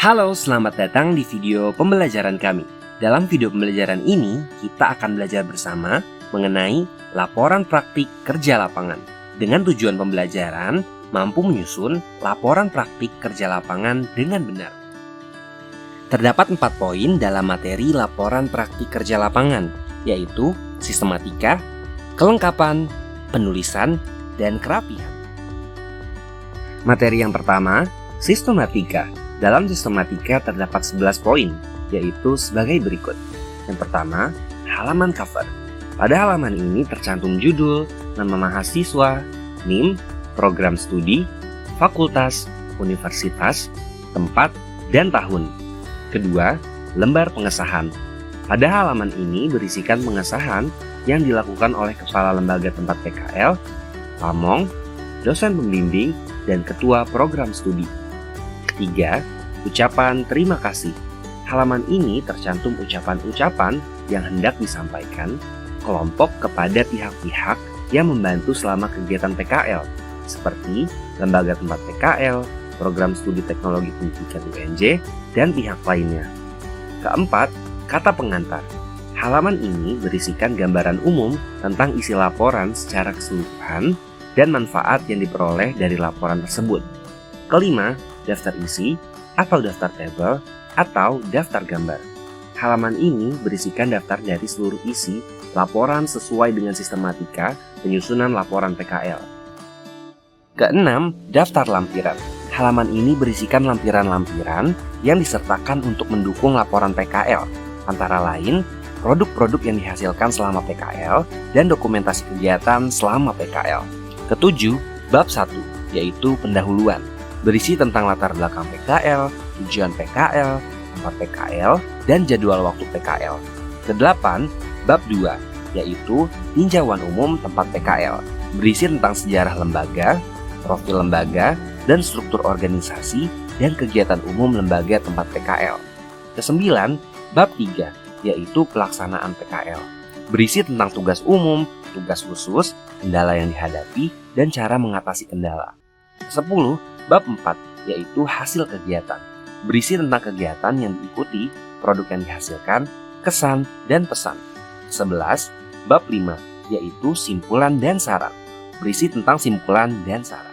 Halo, selamat datang di video pembelajaran kami. Dalam video pembelajaran ini, kita akan belajar bersama mengenai laporan praktik kerja lapangan. Dengan tujuan pembelajaran, mampu menyusun laporan praktik kerja lapangan dengan benar. Terdapat 4 poin dalam materi laporan praktik kerja lapangan, yaitu sistematika, kelengkapan, penulisan, dan kerapihan. Materi yang pertama, sistematika. Dalam sistematika terdapat 11 poin, yaitu sebagai berikut. Yang pertama, halaman cover. Pada halaman ini tercantum judul, nama mahasiswa, NIM, program studi, fakultas, universitas, tempat, dan tahun. Kedua, lembar pengesahan. Pada halaman ini berisikan pengesahan yang dilakukan oleh Kepala Lembaga Tempat PKL, Pamong, dosen pembimbing, dan Ketua Program Studi. Ketiga, ucapan terima kasih. Halaman ini tercantum ucapan-ucapan yang hendak disampaikan kelompok kepada pihak-pihak yang membantu selama kegiatan PKL, seperti Lembaga Tempat PKL, Program Studi Teknologi Pendidikan UNJ, dan pihak lainnya. Keempat, kata pengantar. Halaman ini berisikan gambaran umum tentang isi laporan secara keseluruhan dan manfaat yang diperoleh dari laporan tersebut. Kelima, daftar isi atau daftar tabel atau daftar gambar. Halaman ini berisikan daftar dari seluruh isi laporan sesuai dengan sistematika penyusunan laporan PKL. Keenam, daftar lampiran. Halaman ini berisikan lampiran-lampiran yang disertakan untuk mendukung laporan PKL, antara lain produk-produk yang dihasilkan selama PKL dan dokumentasi kegiatan selama PKL. Ketujuh, bab 1, yaitu pendahuluan. Berisi tentang latar belakang PKL, tujuan PKL, tempat PKL, dan jadwal waktu PKL. Kedelapan, bab 2, yaitu tinjauan umum tempat PKL. Berisi tentang sejarah lembaga, profil lembaga, dan struktur organisasi dan kegiatan umum lembaga tempat PKL. Kesembilan, bab 3, yaitu pelaksanaan PKL. Berisi tentang tugas umum, tugas khusus, kendala yang dihadapi, dan cara mengatasi kendala. 10. Bab 4, yaitu hasil kegiatan. Berisi tentang kegiatan yang diikuti, produk yang dihasilkan, kesan, dan pesan. 11. Bab 5, yaitu simpulan dan saran. Berisi tentang simpulan dan saran.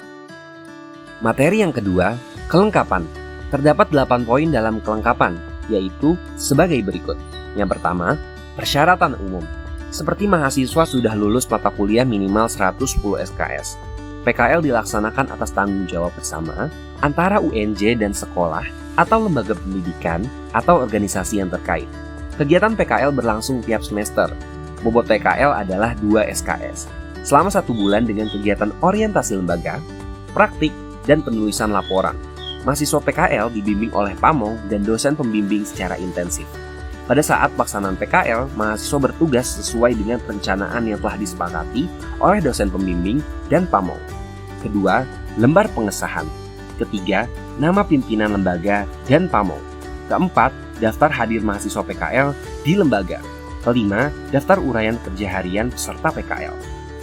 Materi yang kedua, kelengkapan. Terdapat 8 poin dalam kelengkapan, yaitu sebagai berikut. Yang pertama, persyaratan umum. Seperti mahasiswa sudah lulus mata kuliah minimal 110 SKS. PKL dilaksanakan atas tanggung jawab bersama antara UNJ dan sekolah atau lembaga pendidikan atau organisasi yang terkait. Kegiatan PKL berlangsung tiap semester. Bobot PKL adalah 2 SKS. Selama 1 bulan dengan kegiatan orientasi lembaga, praktik, dan penulisan laporan. Mahasiswa PKL dibimbing oleh Pamong dan dosen pembimbing secara intensif. Pada saat pelaksanaan PKL, mahasiswa bertugas sesuai dengan perencanaan yang telah disepakati oleh dosen pembimbing dan Pamong. Kedua, lembar pengesahan. Ketiga, nama pimpinan lembaga dan Pamong. Keempat, daftar hadir mahasiswa PKL di lembaga. Kelima, daftar uraian kerja harian peserta PKL.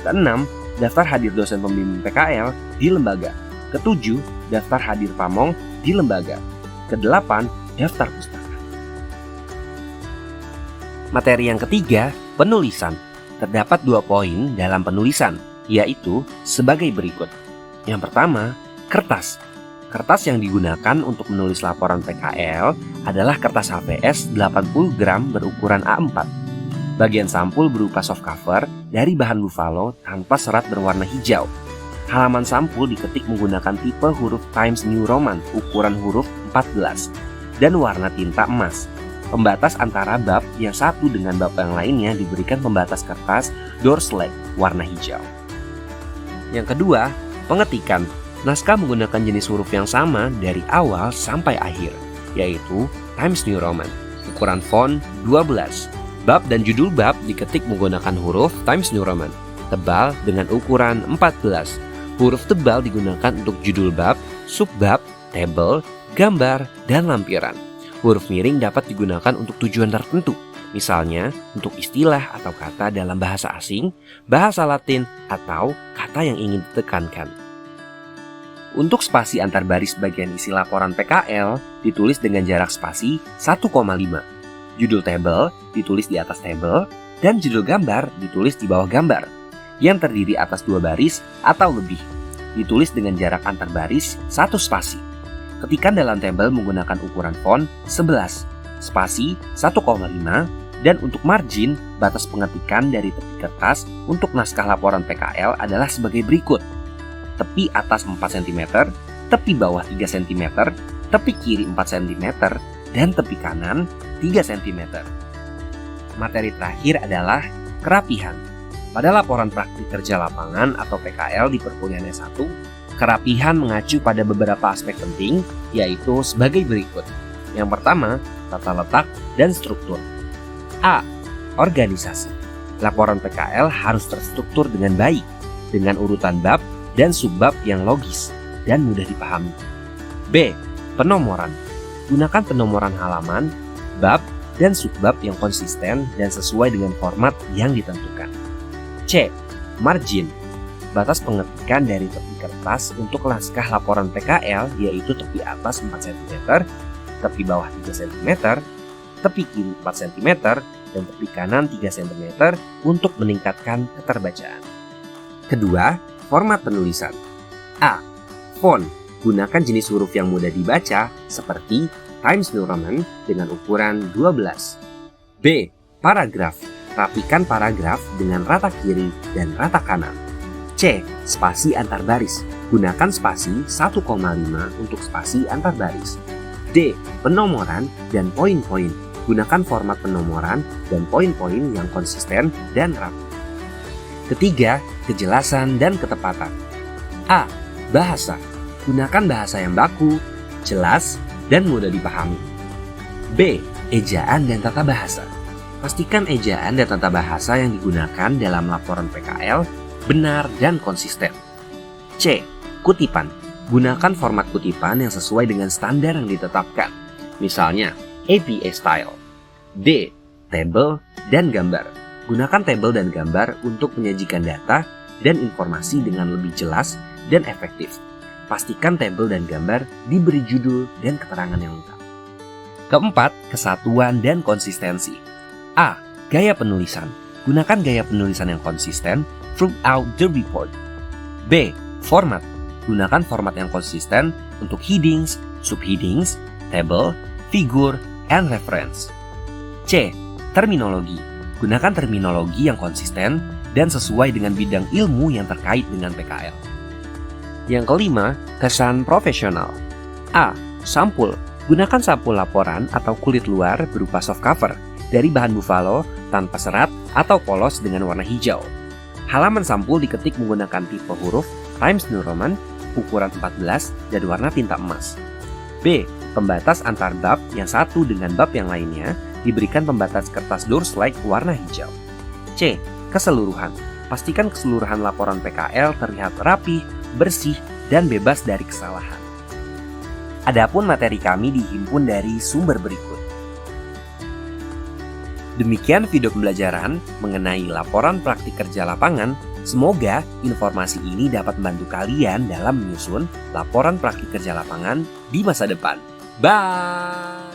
Keenam, daftar hadir dosen pembimbing PKL di lembaga. Ketujuh, daftar hadir Pamong di lembaga. Kedelapan, daftar pustaka. Materi yang ketiga, penulisan. Terdapat 2 poin dalam penulisan, yaitu sebagai berikut. Yang pertama, kertas. Kertas yang digunakan untuk menulis laporan PKL adalah kertas HVS 80 gram berukuran A4. Bagian sampul berupa soft cover dari bahan buffalo tanpa serat berwarna hijau. Halaman sampul diketik menggunakan tipe huruf Times New Roman ukuran huruf 14 dan warna tinta emas. Pembatas antara bab yang satu dengan bab yang lainnya diberikan pembatas kertas Dorslet warna hijau. Yang kedua, pengetikan. Naskah menggunakan jenis huruf yang sama dari awal sampai akhir, yaitu Times New Roman, ukuran font 12. Bab dan judul bab diketik menggunakan huruf Times New Roman, tebal dengan ukuran 14. Huruf tebal digunakan untuk judul bab, subbab, tabel, gambar, dan lampiran. Huruf miring dapat digunakan untuk tujuan tertentu, misalnya untuk istilah atau kata dalam bahasa asing, bahasa Latin, atau kata yang ingin ditekankan. Untuk spasi antar baris bagian isi laporan PKL ditulis dengan jarak spasi 1,5. Judul tabel ditulis di atas tabel dan judul gambar ditulis di bawah gambar yang terdiri atas 2 baris atau lebih. Ditulis dengan jarak antar baris 1 spasi. Ketikkan dalam tabel menggunakan ukuran font 11, spasi 1,5, dan untuk margin, batas pengetikan dari tepi kertas untuk naskah laporan PKL adalah sebagai berikut. Tepi atas 4 cm, tepi bawah 3 cm, tepi kiri 4 cm, dan tepi kanan 3 cm. Materi terakhir adalah kerapihan. Pada laporan praktik kerja lapangan atau PKL di perkuliahan S1, kerapihan mengacu pada beberapa aspek penting, yaitu sebagai berikut. Yang pertama, tata letak dan struktur. A. Organisasi. Laporan PKL harus terstruktur dengan baik, dengan urutan bab dan subbab yang logis dan mudah dipahami. B. Penomoran. Gunakan penomoran halaman, bab, dan subbab yang konsisten dan sesuai dengan format yang ditentukan. C. Margin. Batas pengetikan dari tepi kertas untuk naskah laporan PKL yaitu tepi atas 4 cm, tepi bawah 3 cm, tepi kiri 4 cm, dan tepi kanan 3 cm untuk meningkatkan keterbacaan. Kedua, format penulisan. A. Font. Gunakan jenis huruf yang mudah dibaca seperti Times New Roman dengan ukuran 12. B. Paragraf. Rapikan paragraf dengan rata kiri dan rata kanan. C. Spasi antar baris. Gunakan spasi 1,5 untuk spasi antar baris. D. Penomoran dan poin-poin. Gunakan format penomoran dan poin-poin yang konsisten dan rapi. Ketiga, kejelasan dan ketepatan. A. Bahasa. Gunakan bahasa yang baku, jelas, dan mudah dipahami. B. Ejaan dan tata bahasa. Pastikan ejaan dan tata bahasa yang digunakan dalam laporan PKL benar dan konsisten. C. Kutipan. Gunakan format kutipan yang sesuai dengan standar yang ditetapkan. Misalnya, APA Style. D. Tabel dan gambar. Gunakan tabel dan gambar untuk menyajikan data dan informasi dengan lebih jelas dan efektif. Pastikan tabel dan gambar diberi judul dan keterangan yang lengkap. Keempat, kesatuan dan konsistensi. A. Gaya penulisan. Gunakan gaya penulisan yang konsisten throughout the report. B. Format. Gunakan format yang konsisten untuk headings, subheadings, table, figure, and reference. C. Terminologi. Gunakan terminologi yang konsisten dan sesuai dengan bidang ilmu yang terkait dengan PKL. Yang kelima, kesan profesional. A. Sampul. Gunakan sampul laporan atau kulit luar berupa soft cover dari bahan buffalo tanpa serat atau polos dengan warna hijau. Halaman sampul diketik menggunakan tipe huruf Times New Roman, ukuran 14 dan warna tinta emas. B. Pembatas antar bab yang satu dengan bab yang lainnya diberikan pembatas kertas Durslake warna hijau. C. Keseluruhan. Pastikan keseluruhan laporan PKL terlihat rapi, bersih, dan bebas dari kesalahan. Adapun materi kami dihimpun dari sumber berikut. Demikian video pembelajaran mengenai laporan praktik kerja lapangan. Semoga informasi ini dapat membantu kalian dalam menyusun laporan praktik kerja lapangan di masa depan. Bye!